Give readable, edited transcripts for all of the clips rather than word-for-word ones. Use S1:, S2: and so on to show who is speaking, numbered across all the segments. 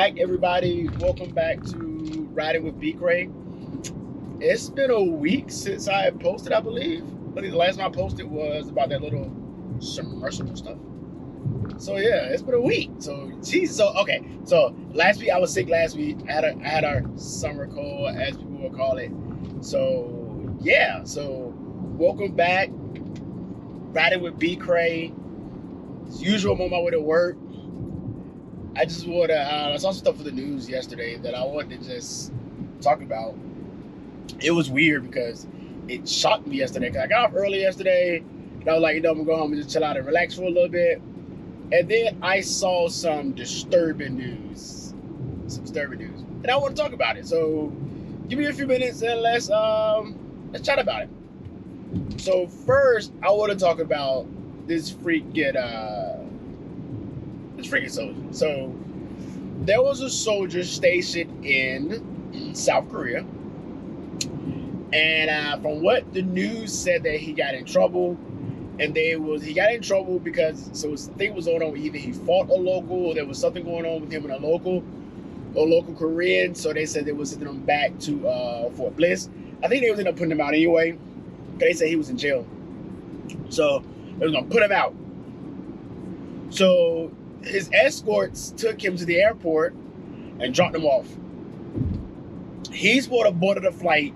S1: back, everybody. Welcome back to Riding with Bcray. It's been a week since I posted, I believe. I think the last time I posted was about that little submersible stuff. So yeah, it's been a week. So geez, okay. So last week I was sick. Last week I had our summer cold, as people will call it. So yeah. So welcome back, Riding with Bcray. As usual, I'm on my way to work. I just want to, I saw some stuff for the news yesterday that I wanted to just talk about. It was weird because it shocked me yesterday. Because I got off early yesterday, and I was like, I'm going to go home and just chill out and relax for a little bit. And then I saw some disturbing news. And I want to talk about it. So give me a few minutes and let's chat about it. So first, I want to talk about this freaking soldier. So there was a soldier stationed in South Korea, and from what the news said, that he got in trouble, and he got in trouble because thing was going on. Either he fought a local, or there was something going on with him and a local Korean. So they said they were sending him back to Fort Bliss. I think they was ended up putting him out anyway. They said he was in jail, so they was gonna put him out. So his escorts took him to the airport and dropped him off. He's supposed to boarded a flight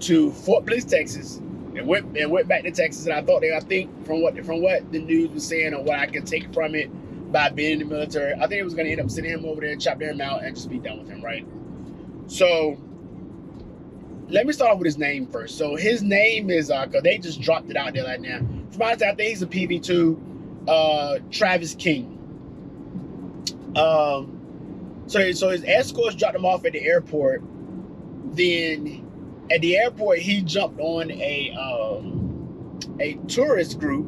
S1: to Fort Bliss, Texas, and went back to Texas. And I think from what the news was saying, or what I could take from it by being in the military, I think it was going to end up sending him over there and chopping him out and just be done with him, right? So let me start off with his name first. So his name is, because they just dropped it out there right now. From my side, I think he's a PV2, Travis King. So his escorts dropped him off at the airport. Then at the airport, he jumped on a tourist group,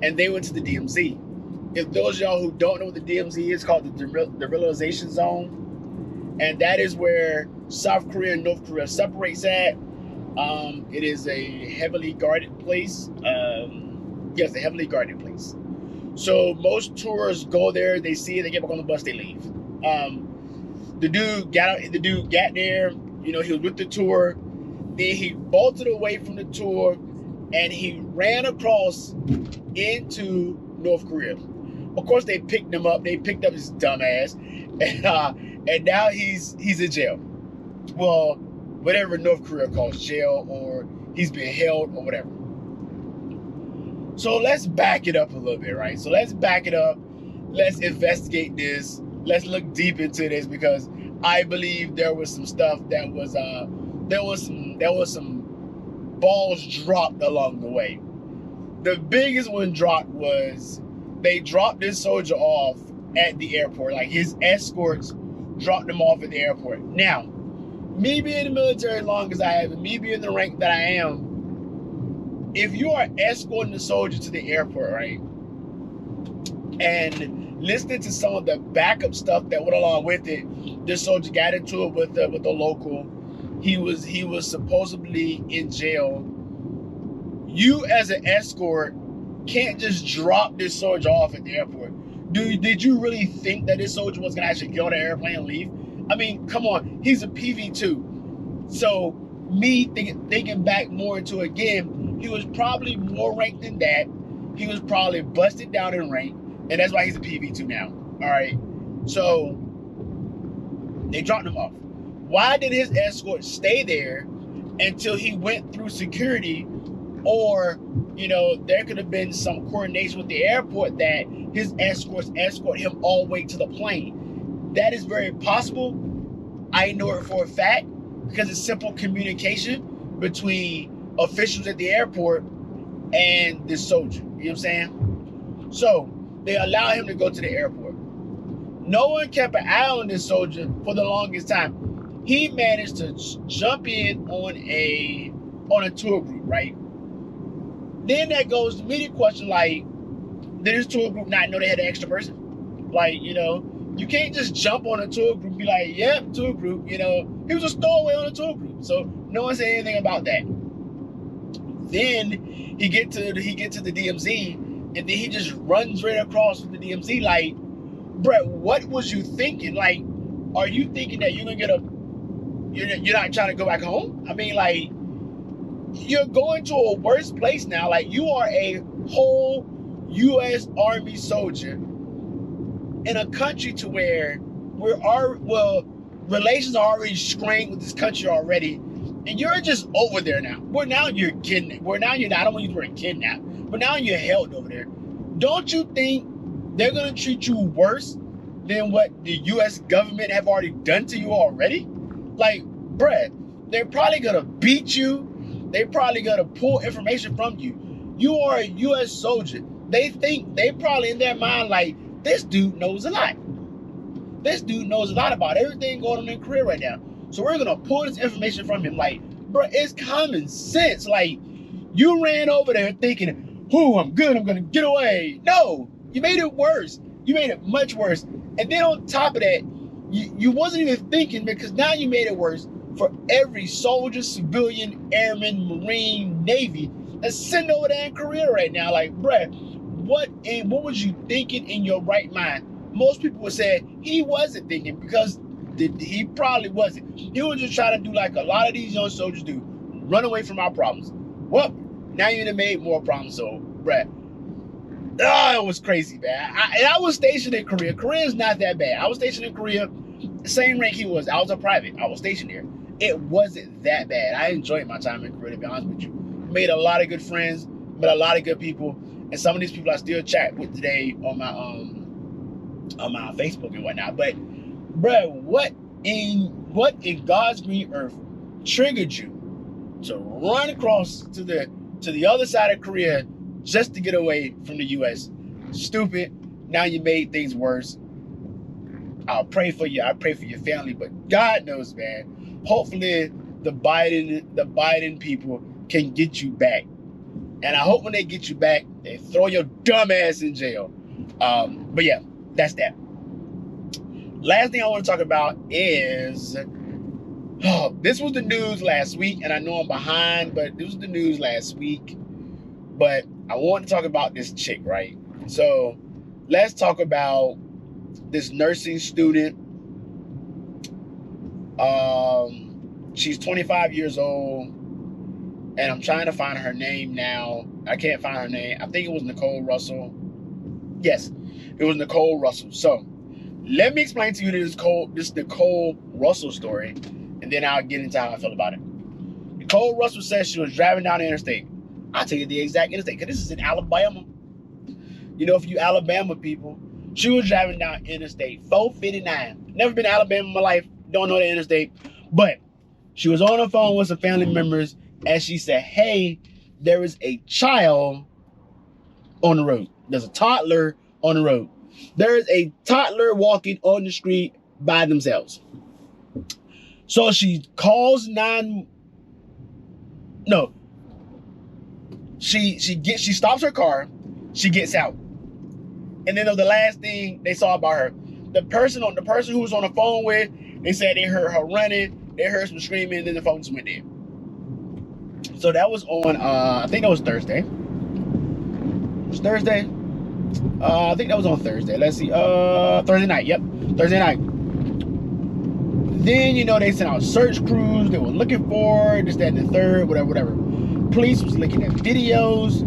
S1: and they went to the DMZ. If those of y'all who don't know what the DMZ is, called the Demilitarization Zone, and that is where South Korea and North Korea separates at. It is a heavily guarded place. Yes, a heavily guarded place. So most tourists go there, they see it, they get back on the bus, they leave. The dude got there, he was with the tour. Then he bolted away from the tour, and he ran across into North Korea. Of course, they picked him up. They picked up his dumb ass, and now he's in jail. Well, whatever North Korea calls jail, or he's being held, or whatever. So let's back it up a little bit, right? So let's back it up. Let's investigate this. Let's look deep into this, because I believe there was some stuff that was there was some balls dropped along the way. The biggest one dropped was they dropped this soldier off at the airport. Like, his escorts dropped him off at the airport. Now, me being in the military as long as I have, and me being the rank that I am, if you are escorting the soldier to the airport, right, and listening to some of the backup stuff that went along with it, this soldier got into it with the local. He was supposedly in jail. You as an escort can't just drop this soldier off at the airport. Did you really think that this soldier was gonna actually get on the airplane and leave? I mean, come on, he's a PV2. So me thinking back more into it again, he was probably more ranked than that. He was probably busted down in rank, and that's why he's a PV2 now. All right. So they dropped him off. Why did his escort stay there until he went through security? Or, there could have been some coordination with the airport that his escorts escort him all the way to the plane. That is very possible. I know it for a fact, because it's simple communication between officials at the airport and this soldier. You know what I'm saying? So they allow him to go to the airport. No one kept an eye on this soldier for the longest time. He managed to jump in on a tour group, right? Then that goes to me the question, like, did this tour group not know they had an extra person? Like, you can't just jump on a tour group and be like, yep, tour group. He was a stowaway on a tour group, so no one said anything about that. Then he get to the DMZ, and then he just runs right across from the DMZ. Like, Brett, what was you thinking? Like, are you thinking that you're gonna get you're not trying to go back home? I mean, like, you're going to a worse place now. Like, you are a whole U.S. Army soldier in a country to where relations are already strained with this country already, and you're just over there now. Now you're kidnapped. Now you're not. I don't want to use the word kidnapped, but now you're held over there. Don't you think they're gonna treat you worse than what the U.S. government have already done to you already? Like, bruh, they're probably gonna beat you. They're probably gonna pull information from you. You are a U.S. soldier. They probably in their mind, like, this dude knows a lot. This dude knows a lot about everything going on in Korea right now. So we're gonna pull this information from him. Like, bruh, it's common sense. Like, you ran over there thinking, "Oh, I'm good. I'm gonna get away." No, you made it worse. You made it much worse. And then on top of that, you wasn't even thinking, because now you made it worse for every soldier, civilian, airman, Marine, Navy that's sitting over there in Korea right now. Like, bruh, what was you thinking in your right mind? Most people would say he wasn't thinking, because he probably wasn't. He was just trying to do like a lot of these young soldiers do, run away from our problems. Well, now you done made more problems. So, bruh, it was crazy, man. I was stationed in Korea. Korea is not that bad. I was stationed in Korea, same rank he was. I was a private. I was stationed there. It wasn't that bad. I enjoyed my time in Korea, to be honest with you. Made a lot of good friends, met a lot of good people, and some of these people I still chat with today on my Facebook and whatnot. But, bruh, what in God's green earth triggered you to run across to the other side of Korea just to get away from the U.S.? Stupid. Now you made things worse. I'll pray for you. I pray for your family, but God knows, man. Hopefully the Biden people can get you back. And I hope when they get you back, they throw your dumb ass in jail. But yeah, that's that. Last thing I want to talk about is, this was the news last week, and I know I'm behind, but this was the news last week. But I want to talk about this chick, right? So let's talk about this nursing student. She's 25 years old, and I'm trying to find her name now. I can't find her name. I think it was Nicole Russell. Yes, it was Nicole Russell. So let me explain to you this Nicole Russell story, and then I'll get into how I feel about it. Nicole Russell says she was driving down the interstate. I'll tell you the exact interstate, because this is in Alabama. You know, for you Alabama people, she was driving down Interstate 459. Never been to Alabama in my life. Don't know the interstate. But she was on the phone with some family members, and she said, hey, there is a child on the road. There's a toddler on the road. There is a toddler walking on the street by themselves. So she calls she stops her car, she gets out. And then the last thing they saw about her, the person who was on the phone with, they said they heard her running, they heard some screaming, and then the phone just went dead. So that was on, I think that was Thursday. It was Thursday? I think that was on Thursday. Let's see, Thursday night, yep, Thursday night. Then, you know, they sent out search crews, they were looking for her, this, that, and the third, whatever. Police was looking at videos,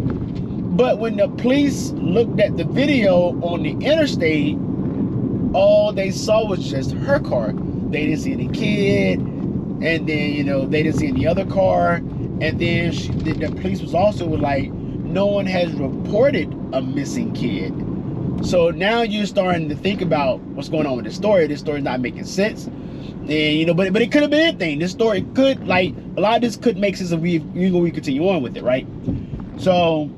S1: but when the police looked at the video on the interstate, all they saw was just her car. They didn't see any kid, and then, you know, they didn't see any other car, and then the police was also like, no one has reported a missing kid. So now you're starting to think about what's going on with this story. This story's not making sense. And, you know, but it could have been anything. This story could, like, a lot of this could make sense if we continue on with it, right? So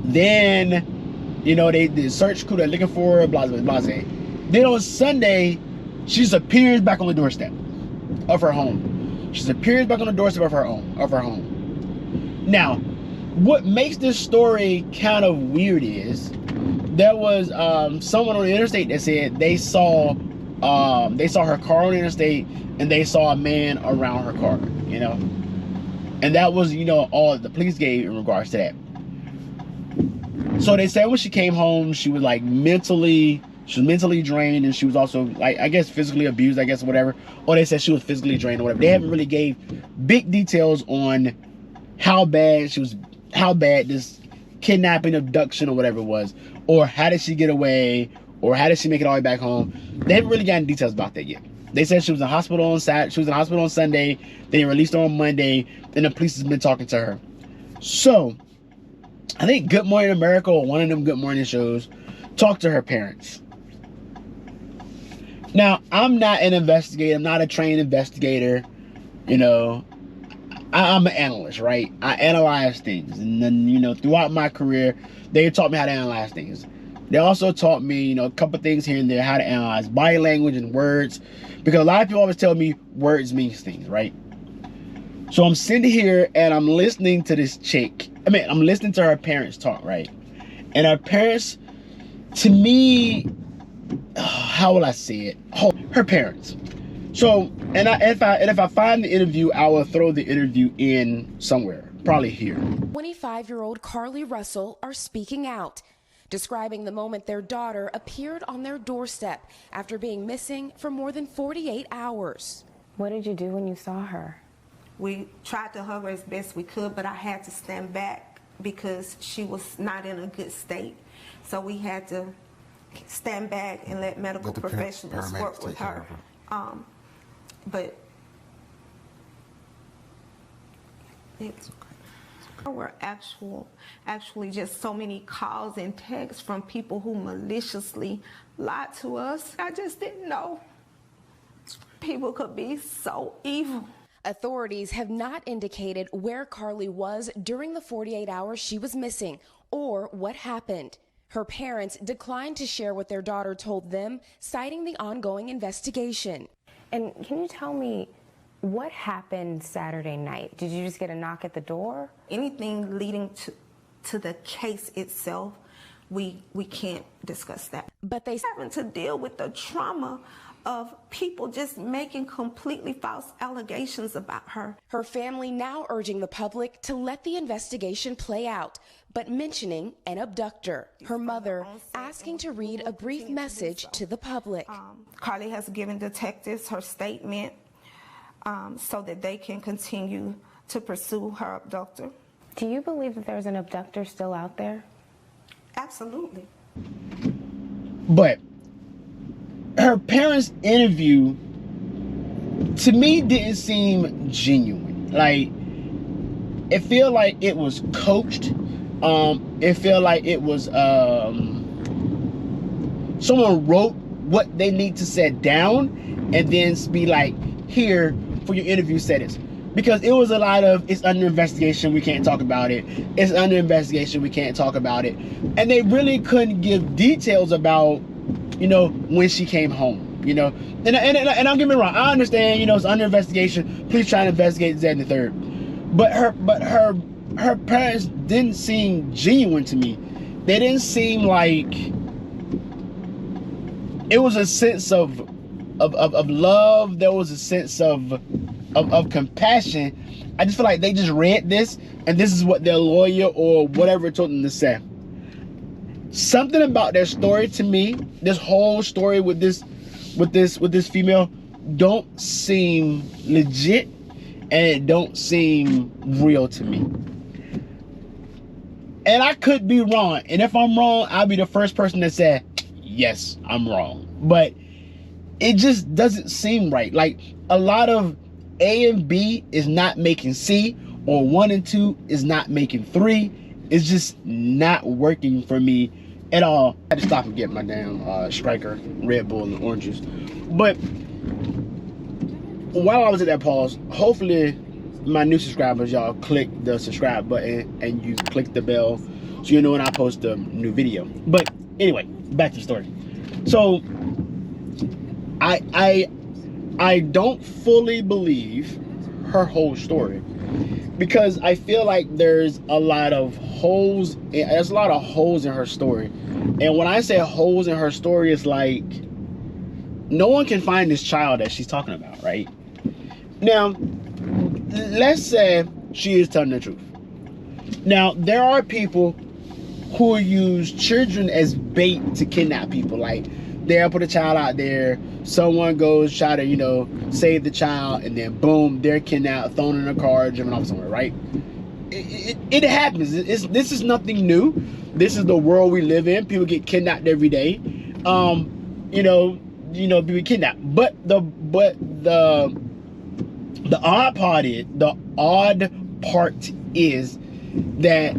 S1: then, you know, the search crew, they're looking for her, blah, blah, blah. Then on Sunday, she just appears back on the doorstep of her home. She just appears back on the doorstep of her home. Now, what makes this story kind of weird is there was someone on the interstate that said they saw her car on the interstate, and they saw a man around her car, you know, and that was, you know, all the police gave in regards to that. So they said when she came home, she was like mentally She was mentally drained, and she was also, like, I guess physically abused, I guess, or whatever. Or they said she was physically drained or whatever. They haven't really gave big details on how bad this kidnapping, abduction, or whatever it was, or how did she get away, or how did she make it all the way back home. They haven't really gotten details about that yet. They said she was in hospital on Saturday, she was in hospital on Sunday, they released her on Monday, and the police has been talking to her. So I think Good Morning America, or one of them Good Morning shows, talked to her parents. Now, I'm not an investigator. I'm not a trained investigator. You know, I'm an analyst, right? I analyze things. And then, you know, throughout my career, they taught me how to analyze things. They also taught me, you know, a couple things here and there, how to analyze body language and words. Because a lot of people always tell me words means things, right? So I'm sitting here and I'm listening to this chick. I'm listening to her parents talk, right? And her parents, to me, how will I say it? Her parents. So, and if I find the interview, I will throw the interview in somewhere, probably here.
S2: 25-year-old Carlee Russell are speaking out, describing the moment their daughter appeared on their doorstep after being missing for more than 48 hours.
S3: What did you do when you saw her?
S4: We tried to hug her as best we could, but I had to stand back because she was not in a good state. So we had to stand back and let medical professionals work with her. But there were actually just so many calls and texts from people who maliciously lied to us. I just didn't know people could be so evil.
S2: Authorities have not indicated where Carlee was during the 48 hours she was missing or what happened. Her parents declined to share what their daughter told them, citing the ongoing investigation.
S3: And can you tell me what happened Saturday night? Did you just get a knock at the door?
S4: Anything leading to the case itself, we can't discuss that.
S2: But they
S4: having to deal with the trauma of people just making completely false allegations about her.
S2: Her family now urging the public to let the investigation play out, but mentioning an abductor. Her mother asking to read a brief message to the public.
S4: Carlee has given detectives her statement so that they can continue to pursue her abductor.
S3: Do you believe that there's an abductor still out there?
S4: Absolutely.
S1: But her parents' interview, to me, didn't seem genuine. Like, it felt like it was coached. It felt like it was someone wrote what they need to set down and then be like, here for your interview settings. Because it was a lot of, it's under investigation, we can't talk about it. It's under investigation, we can't talk about it. And they really couldn't give details about, you know, when she came home, you know. And don't get me wrong, I understand, you know, it's under investigation. Please try to investigate that and the third. But her parents didn't seem genuine to me. They didn't seem like it was a sense of love. There was a sense of compassion. I just feel like they just read this and this is what their lawyer or whatever told them to say. Something about their story to me, this whole story with this female, don't seem legit and it don't seem real to me. And I could be wrong. And if I'm wrong, I'll be the first person that said, yes, I'm wrong. But it just doesn't seem right. Like, a lot of A and B is not making C, or 1 and 2 is not making 3. It's just not working for me at all. I had to stop and get my damn Striker, Red Bull, and orange juice. But while I was at that pause, hopefully my new subscribers, y'all click the subscribe button and you click the bell so you know when I post a new video. But anyway, back to the story. So I don't fully believe her whole story because I feel like there's a lot of holes. There's a lot of holes in her story. And when I say holes in her story, it's like no one can find this child that she's talking about, right? Now, let's say she is telling the truth. Now, there are people who use children as bait to kidnap people. Like, they'll put a child out there, someone goes try to, you know, save the child, and then boom, they're kidnapped, thrown in a car, driven off somewhere, right? It happens. This is nothing new. This is the world we live in. People get kidnapped every day. You know, people kidnapped. But the odd part is that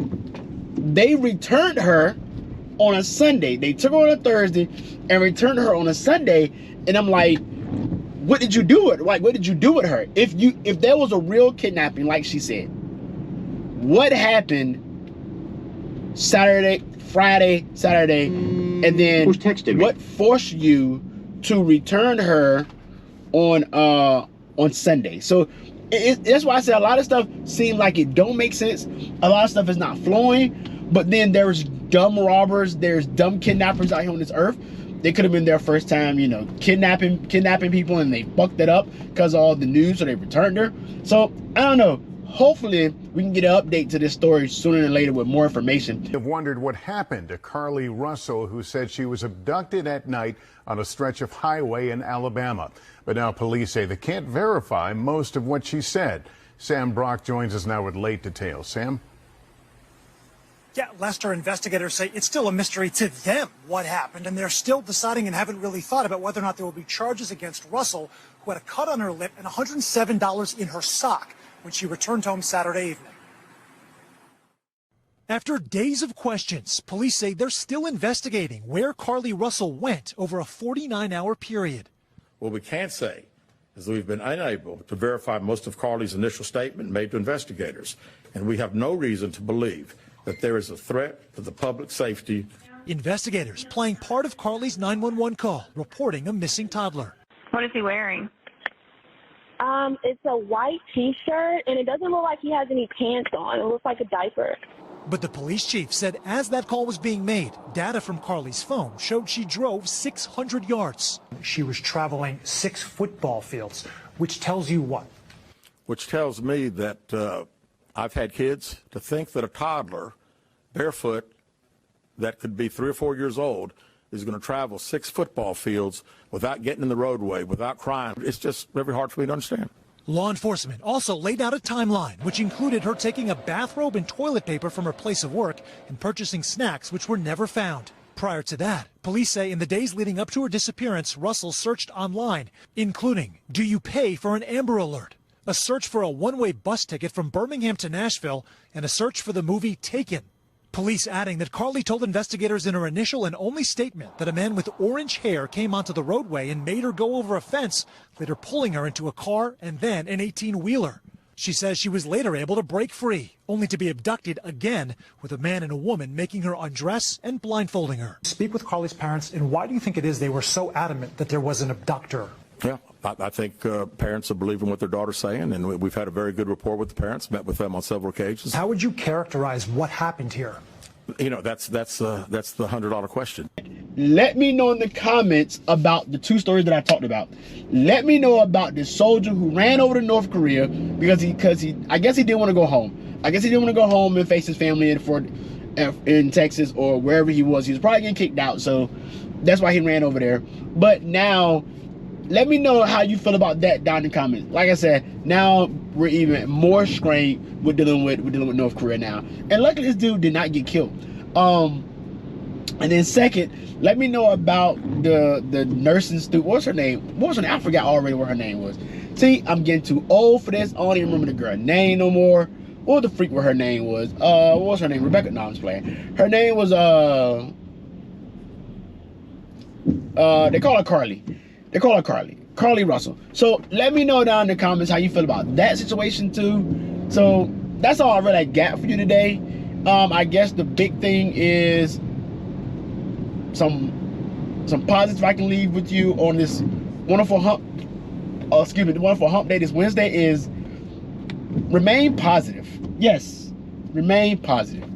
S1: they returned her on a Sunday. They took her on a Thursday and returned her on a Sunday. And I'm like, what did you do with her? Like, what did you do with her? If there was a real kidnapping, like she said, what happened Friday, Saturday, and then what forced you to return her on Sunday? So that's why I said a lot of stuff seems like it don't make sense. A lot of stuff is not flowing. But then there's dumb robbers, there's dumb kidnappers out here on this earth. They could have been their first time, you know, kidnapping people, and they fucked it up because of all the news, so they returned her. So I don't know. Hopefully we can get an update to this story sooner than later with more information.
S5: I've wondered what happened to Carlee Russell, who said she was abducted at night on a stretch of highway in Alabama. But now police say they can't verify most of what she said. Sam Brock joins us now with late details. Sam?
S6: Yeah, Lester, investigators say it's still a mystery to them what happened, and they're still deciding and haven't really thought about whether or not there will be charges against Russell, who had a cut on her lip and $107 in her sock when she returned home Saturday evening. After days of questions, police say they're still investigating where Carlee Russell went over a 49-hour period.
S7: What we can say is that we've been unable to verify most of Carlee's initial statement made to investigators, and we have no reason to believe that there is a threat to the public safety.
S6: Investigators playing part of Carlee's 911 call, reporting a missing toddler.
S8: What is he wearing?
S9: It's a white T-shirt, and it doesn't look like he has any pants on. It looks like a diaper.
S6: But the police chief said as that call was being made, data from Carlee's phone showed she drove 600 yards.
S10: She was traveling 6 football fields, which tells you what?
S7: Which tells me that I've had kids to think that a toddler, barefoot, that could be 3 or 4 years old, is going to travel 6 football fields without getting in the roadway, without crying. It's just very hard for me to understand.
S6: Law enforcement also laid out a timeline, which included her taking a bathrobe and toilet paper from her place of work and purchasing snacks which were never found. Prior to that, police say in the days leading up to her disappearance, Russell searched online, including, do you pay for an Amber Alert? A search for a one-way bus ticket from Birmingham to Nashville, and a search for the movie Taken. Police adding that Carlee told investigators in her initial and only statement that a man with orange hair came onto the roadway and made her go over a fence, later pulling her into a car and then an 18-wheeler. She says she was later able to break free, only to be abducted again, with a man and a woman making her undress and blindfolding her.
S10: Speak with Carlee's parents, and why do you think it is they were so adamant that there was an abductor?
S7: Yeah, I think parents are believing what their daughter's saying, and we've had a very good rapport with the parents, met with them on several occasions.
S10: How would you characterize what happened here?
S7: You know, that's the $100 question.
S1: Let me know in the comments about the 2 stories that I talked about. Let me know about the soldier who ran over to North Korea because he I guess he didn't want to go home. I guess he didn't want to go home and face his family in Texas or wherever he was. He was probably getting kicked out, so that's why he ran over there. But now, let me know how you feel about that down in the comments. Like I said, now we're even more strained with dealing with North Korea now. And luckily this dude did not get killed. And then second, let me know about the nursing student. What's her name? I forgot already what her name was. See, I'm getting too old for this. I don't even remember the girl's name no more. What the freak what her name was? What was her name? Rebecca? No, I'm just playing. Her name was they call her Carlee. They call her Carlee Russell. So let me know down in the comments how you feel about that situation too. So that's all I really got for you today. I guess the big thing is some positives I can leave with you on this wonderful hump day this Wednesday is remain positive. Yes, remain positive.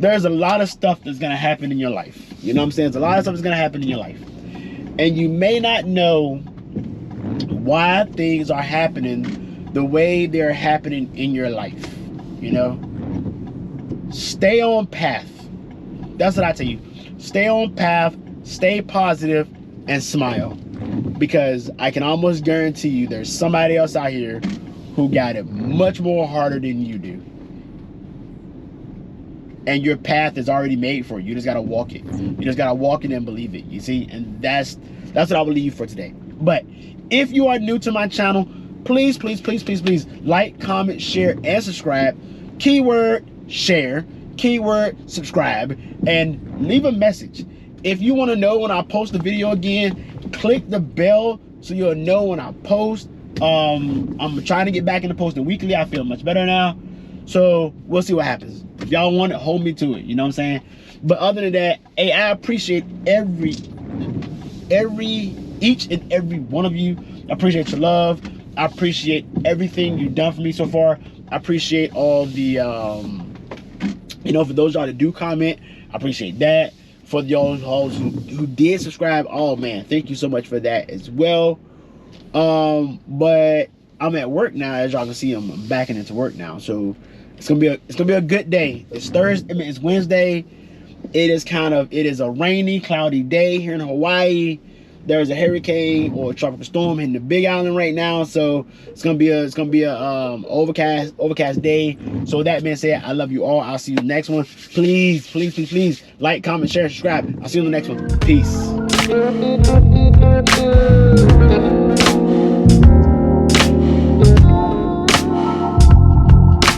S1: There's a lot of stuff that's gonna happen in your life. You know what I'm saying? There's a lot of stuff that's gonna happen in your life. And you may not know why things are happening the way they're happening in your life. You know? Stay on path. That's what I tell you. Stay on path, stay positive, and smile, because I can almost guarantee you there's somebody else out here who got it much more harder than you do. And your path is already made for you. You just gotta walk it. You just gotta walk it and believe it. You see? And that's what I will leave you for today. But if you are new to my channel, please like, comment, share, and subscribe. Keyword share, keyword subscribe, and leave a message. If you want to know when I post the video again, click the bell so you'll know when I post. I'm trying to get back into posting weekly. I feel much better now. So we'll see what happens. If y'all want it, hold me to it. You know what I'm saying? But other than that, hey, I appreciate each and every one of you. I appreciate your love. I appreciate everything you've done for me so far. I appreciate all the, for those y'all that do comment, I appreciate that. For y'all who did subscribe, oh man, thank you so much for that as well. But I'm at work now, as y'all can see. I'm backing into work now, so it's gonna be a good day. It's Thursday. I mean, it's Wednesday. It is a rainy, cloudy day here in Hawaii. There's a hurricane or a tropical storm hitting the Big Island right now, so it's gonna be a overcast day. So with that being said, I love you all. I'll see you in the next one. Please like, comment, share, subscribe. I'll see you in the next one. Peace.